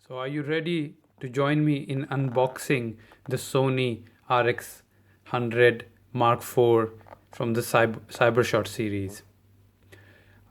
So are you ready to join me in unboxing the Sony RX100 Mark IV from the Cybershot series?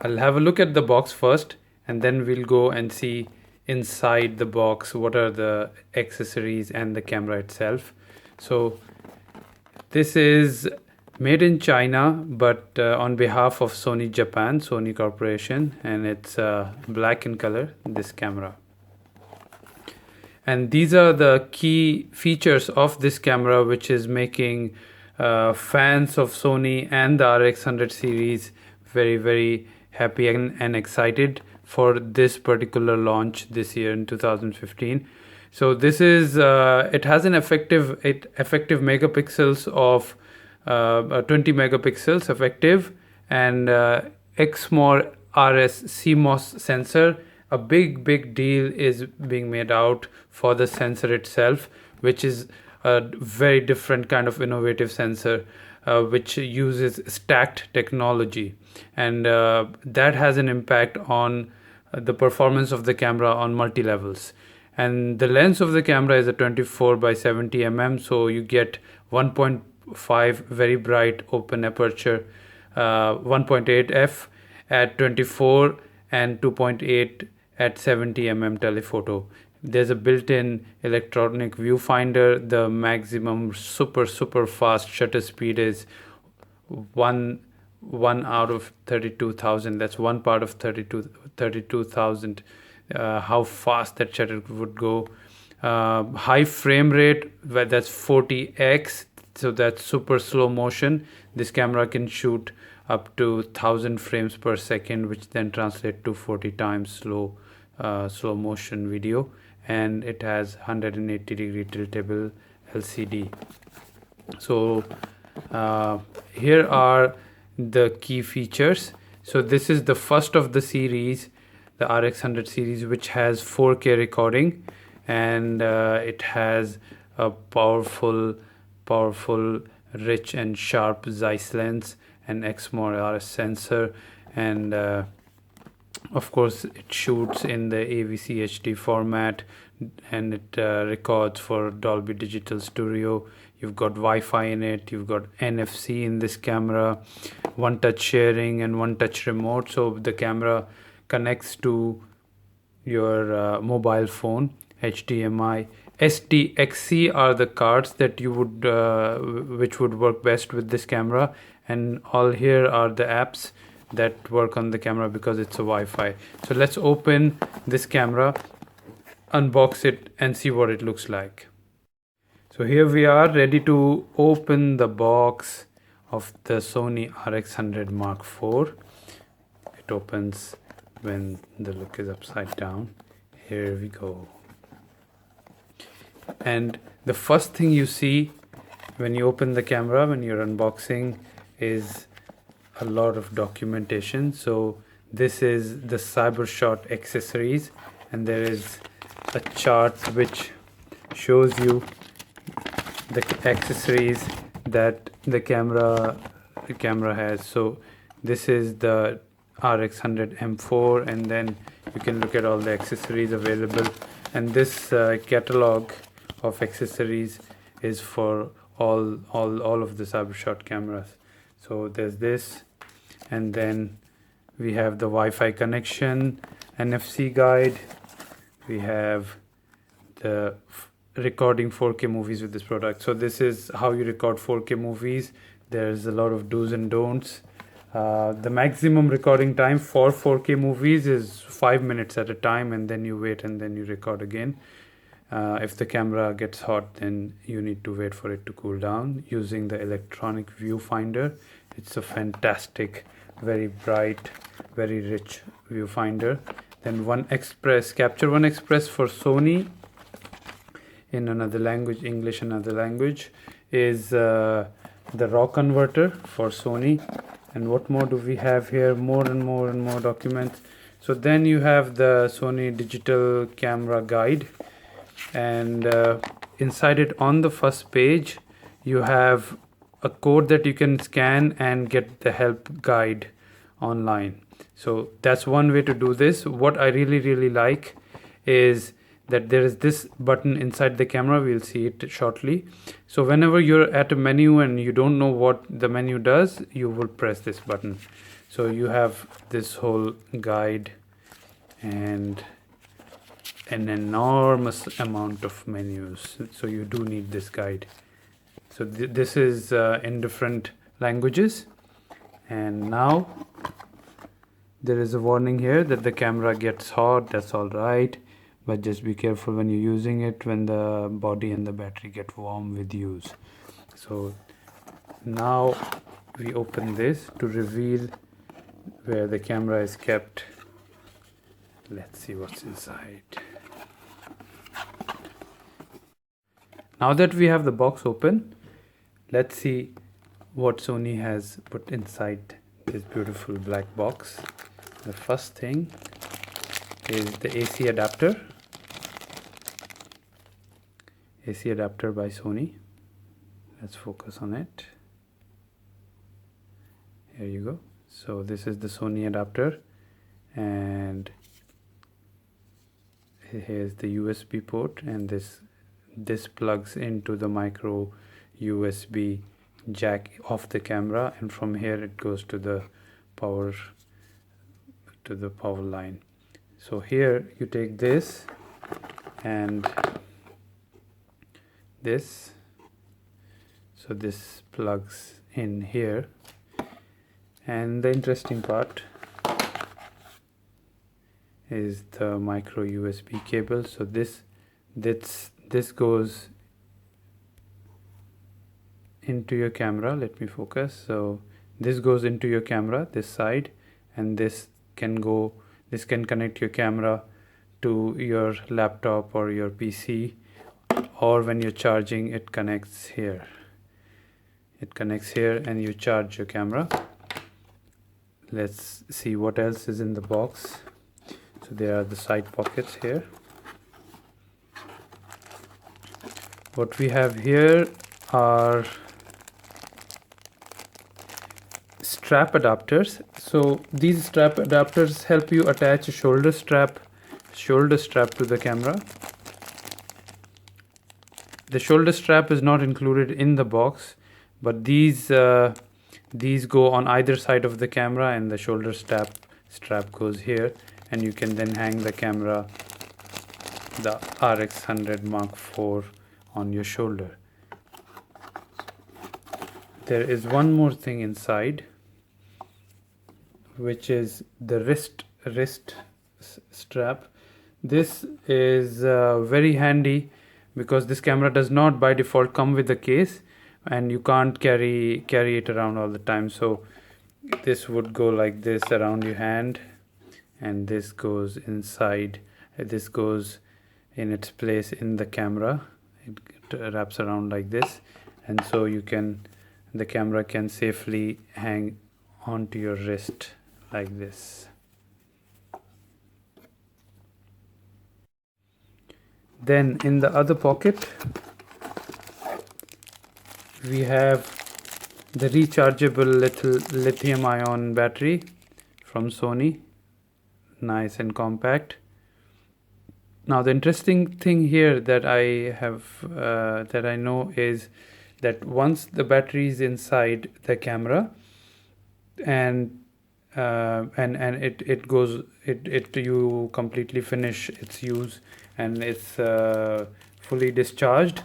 I'll have a look at the box first, and then we'll go and see inside the box what are the accessories and the camera itself. So this is made in China, but on behalf of Sony Japan, Sony Corporation, and it's black in color, this camera. And these are the key features of this camera, which is making fans of Sony and the RX100 series very, very happy and excited for this particular launch this year in 2015. So this is, it has an effective megapixels of 20 megapixels effective, and XMOR RS CMOS sensor. A big deal is being made out for the sensor itself, which is a very different kind of innovative sensor, which uses stacked technology, and that has an impact on the performance of the camera on multi levels. And the lens of the camera is a 24 by 70 mm, so you get 1.5 very bright open aperture, 1.8 f at 24 and 2.8 at 70 mm telephoto. There's a built-in electronic viewfinder. The maximum super fast shutter speed is 1 out of 32,000. That's 1 part of 32,000. How fast that shutter would go. High frame rate, that's 40x, so that's super slow motion. This camera can shoot up to 1000 frames per second, which then translate to 40 times slow motion video, and it has 180-degree tiltable LCD. So here are the key features. So this is the first of the series, the RX100 series, which has 4K recording, and it has a powerful, rich and sharp Zeiss lens, and XMOR RS sensor, and of course it shoots in the AVC HD format, and it records for Dolby Digital Stereo. You've got Wi-Fi in it, you've got NFC in this camera, one touch sharing and one touch remote, so the camera connects to your mobile phone. HDMI, SDXC are the cards that you would which would work best with this camera, and all here are the apps that work on the camera because it's a Wi-Fi. So let's open this camera, unbox it, and see what it looks like. So here we are, ready to open the box of the Sony RX100 Mark IV. It opens when the look is upside down. Here we go. And the first thing you see when you open the camera, when you're unboxing, is a lot of documentation. So this is the Cybershot accessories, and there is a chart which shows you the accessories that the camera has. So this is the RX100 M4, and then you can look at all the accessories available, and this catalog of accessories is for all of the Cybershot cameras. So there's this, and then we have the Wi-Fi connection, NFC guide, we have the recording 4K movies with this product. So this is how you record 4K movies. There's a lot of do's and don'ts. The maximum recording time for 4K movies is 5 minutes at a time, and then you wait and then you record again. If the camera gets hot, then you need to wait for it to cool down using the electronic viewfinder. It's a fantastic, very bright, very rich viewfinder. Then Capture One Express for Sony in another language, English another language, is the RAW converter for Sony. And what more do we have here? More and more documents. So then you have the Sony digital camera guide, and inside it on the first page you have a code that you can scan and get the help guide online. So that's one way to do this. What I really like is that there is this button inside the camera. We'll see it shortly. So whenever you're at a menu and you don't know what the menu does, you will press this button. So you have this whole guide and an enormous amount of menus. So you do need this guide. So this is in different languages. And now there is a warning here that the camera gets hot. That's all right, but just be careful when you're using it, when the body and the battery get warm with use. So now we open this to reveal where the camera is kept. Let's see what's inside. Now that we have the box open, let's see what Sony has put inside this beautiful black box. The first thing is the AC adapter. AC adapter by Sony. Let's focus on it. Here you go. So this is the Sony adapter, and here's the USB port, and this plugs into the micro USB jack of the camera, and from here it goes to the power line. So here you take this and this, so this plugs in here. And the interesting part is the micro USB cable. So this goes into your camera. Let me focus. So this goes into your camera, this side, and this can connect your camera to your laptop or your PC, or when you're charging, it connects here. It connects here and you charge your camera. Let's see what else is in the box. So there are the side pockets here. What we have here are strap adapters. So these strap adapters help you attach a shoulder strap to the camera. The shoulder strap is not included in the box, but these go on either side of the camera, and the shoulder strap goes here, and you can then hang the camera, the RX100 Mark IV, on your shoulder. There is one more thing inside, which is the wrist strap. This is very handy because this camera does not by default come with a case, and you can't carry it around all the time. So this would go like this around your hand, and this goes inside. This goes in its place in the camera. It wraps around like this, and so the camera can safely hang onto your wrist like this. Then in the other pocket we have the rechargeable lithium ion battery from Sony. Nice and compact. Now the interesting thing here that I know is that once the battery is inside the camera and you completely finish its use and it's fully discharged,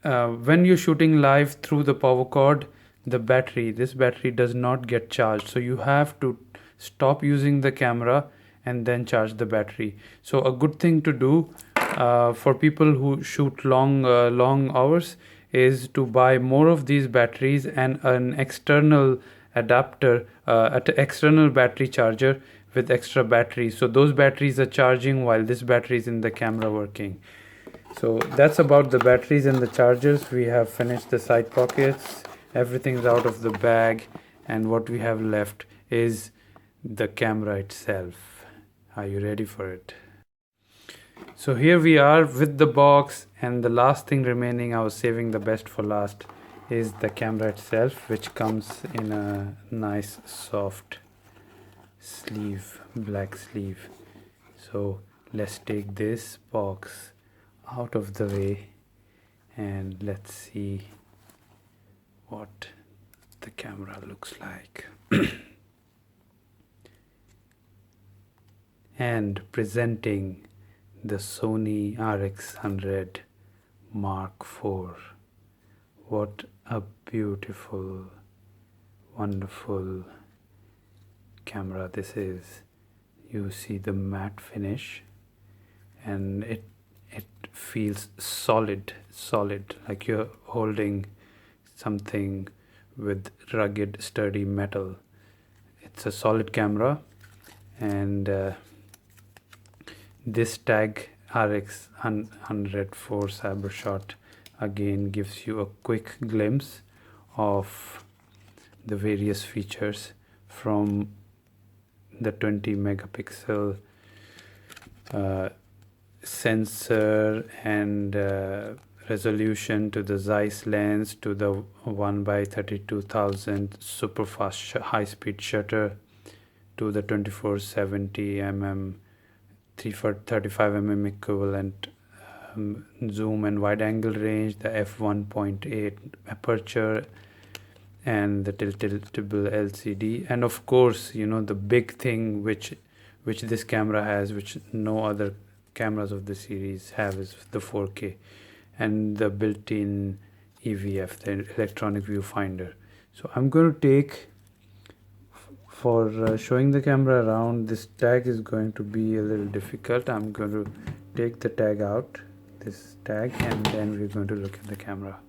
when you're shooting live through the power cord, this battery does not get charged, so you have to stop using the camera and then charge the battery. So a good thing to do for people who shoot long hours is to buy more of these batteries and an external adapter, external battery charger with extra batteries, so those batteries are charging while this battery is in the camera working. So that's about the batteries and the chargers. We have finished the side pockets, everything's out of the bag, and what we have left is the camera itself. Are you ready for it? So here we are with the box, and the last thing remaining, I was saving the best for last, is the camera itself, which comes in a nice soft sleeve, black sleeve. So let's take this box out of the way and let's see what the camera looks like. And presenting the Sony RX100 Mark IV. What a beautiful, wonderful camera this is. You see the matte finish, and it feels solid, like you're holding something with rugged, sturdy metal. It's a solid camera, and this tag RX100 IV Cybershot again gives you a quick glimpse of the various features, from the 20 megapixel sensor and resolution, to the Zeiss lens, to the 1/32,000 super fast high speed shutter, to the 2470 mm 35 mm equivalent zoom and wide angle range, the f1.8 aperture, and the tiltable LCD, and of course, you know, the big thing which this camera has, which no other cameras of the series have, is the 4K and the built-in EVF, the electronic viewfinder. So I'm going to take, for showing the camera around, this tag is going to be a little difficult. I'm going to take the tag out, this tag, and then we're going to look at the camera.